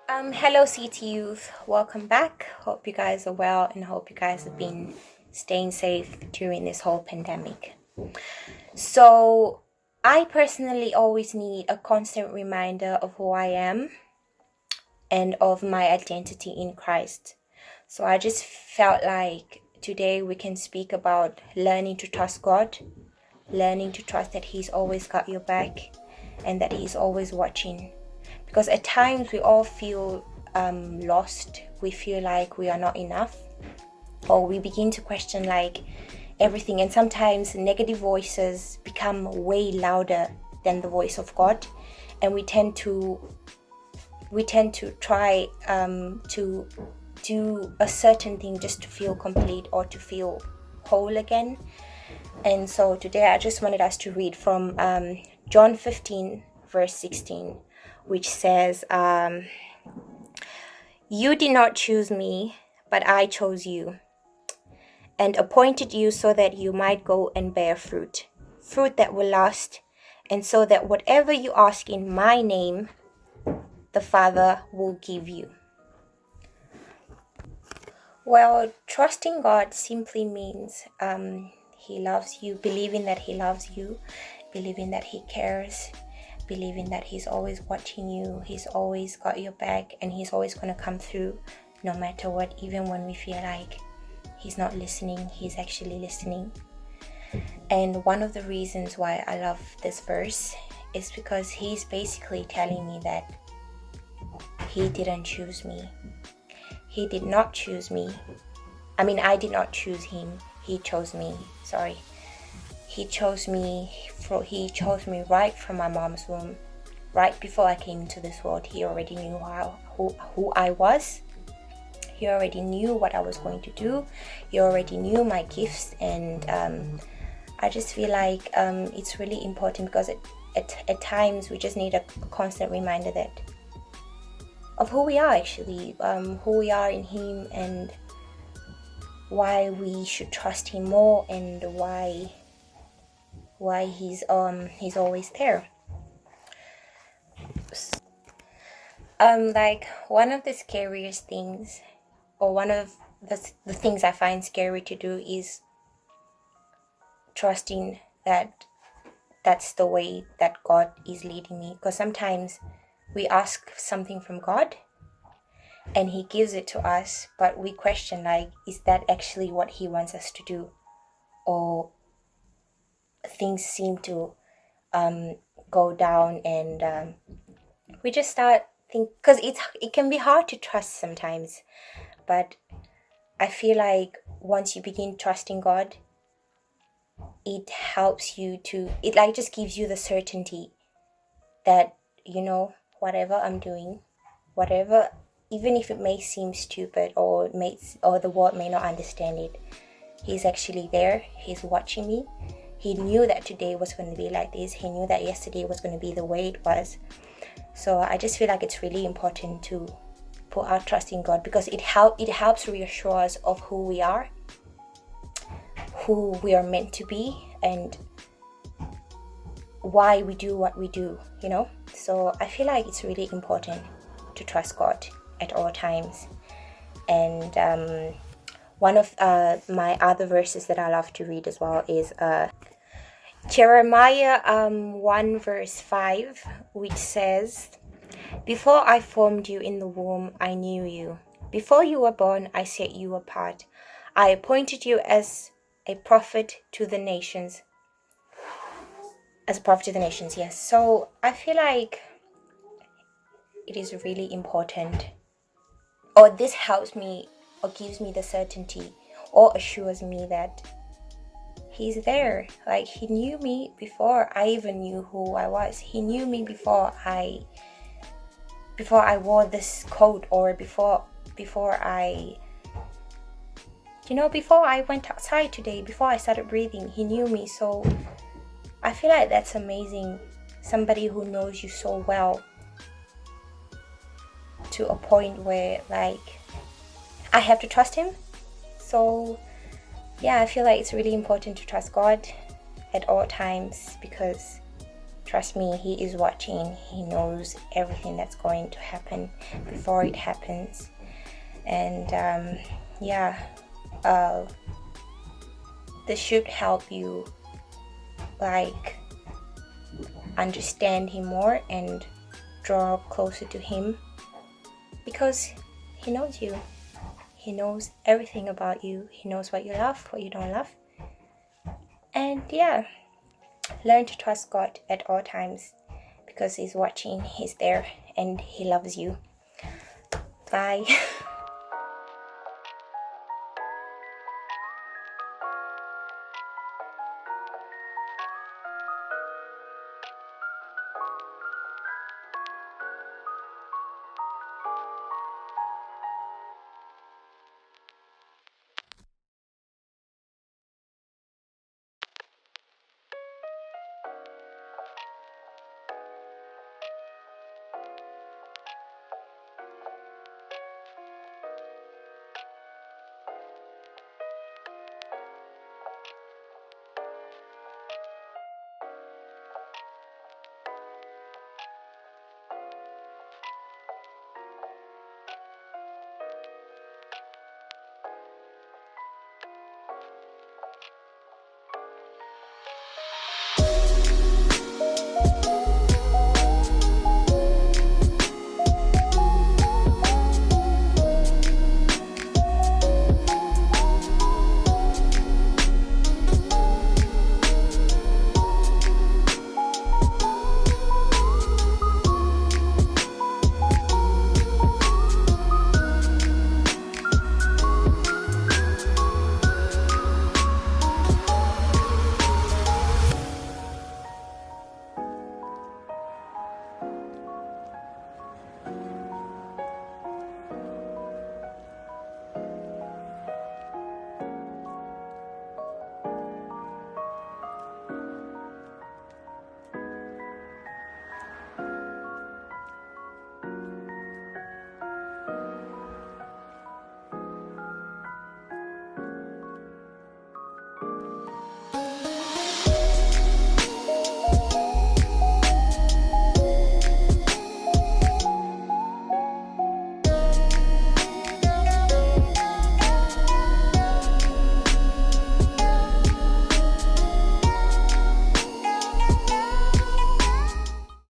Hello, CT Youth. Welcome back. Hope you guys are well and hope you guys have been staying safe during this whole pandemic. So, I personally always need a constant reminder of who I am and of my identity in Christ. So, I just felt like today we can speak about learning to trust God, learning to trust that He's always got your back and that He's always watching. Because at times we all feel lost, we feel like we are not enough, or we begin to question like everything, and sometimes negative voices become way louder than the voice of God, and we tend to try to do a certain thing just to feel complete or to feel whole again. And so today I just wanted us to read from John 15 verse 16, which says, "You did not choose me, but I chose you and appointed you so that you might go and bear fruit that will last, and so that whatever you ask in my name, the Father will give you." Well, trusting God simply means He loves you, believing that He loves you, believing that He cares, believing that He's always watching you, He's always got your back, and He's always going to come through no matter what, even when we feel like He's not listening, He's actually listening. And one of the reasons why I love this verse is because He's basically telling me that He didn't choose me. He did not choose me. I did not choose Him. He chose me. He chose me right from my mom's womb. Right before I came into this world, He already knew who I was. He already knew what I was going to do. He already knew my gifts, and I just feel like it's really important, because at times we just need a constant reminder of who we are actually, who we are in Him, and why we should trust Him more, and why He's always there. Like one of the scariest things, or one of the things I find scary to do, is trusting that that's the way that God is leading me. Because sometimes we ask something from God and He gives it to us, but we question like, is that actually what He wants us to do? Or things seem to go down, and we just start think, because it can be hard to trust sometimes, but I feel like once you begin trusting God, it helps you to, it like just gives you the certainty that, whatever I'm doing, whatever, even if it may seem stupid, or the world may not understand it, He's actually there. He's watching me. He knew that today was going to be like this. He knew that yesterday was going to be the way it was. So I just feel like it's really important to put our trust in God, because it helps reassure us of who we are meant to be, and why we do what we do, So I feel like it's really important to trust God at all times. And one of my other verses that I love to read as well is Jeremiah 1 verse 5, which says, "Before I formed you in the womb, I knew you. Before you were born, I set you apart. I appointed you as a prophet to the nations." As a prophet to the nations, yes. So I feel like it is really important, or this helps me, or gives me the certainty, or assures me that He's there. Like, He knew me before I even knew who I was. He knew me before I wore this coat, or before I went outside today, before I started breathing. He knew me. So I feel like that's amazing. Somebody who knows you so well, to a point where like I have to trust Him. So yeah, I feel like it's really important to trust God at all times, because Trust me, He is watching. He knows everything that's going to happen before it happens. And this should help you understand Him more and draw closer to Him, because He knows you. He knows everything about you. He knows what you love, what you don't love. And learn to trust God at all times, because He's watching, He's there, and He loves you. Bye.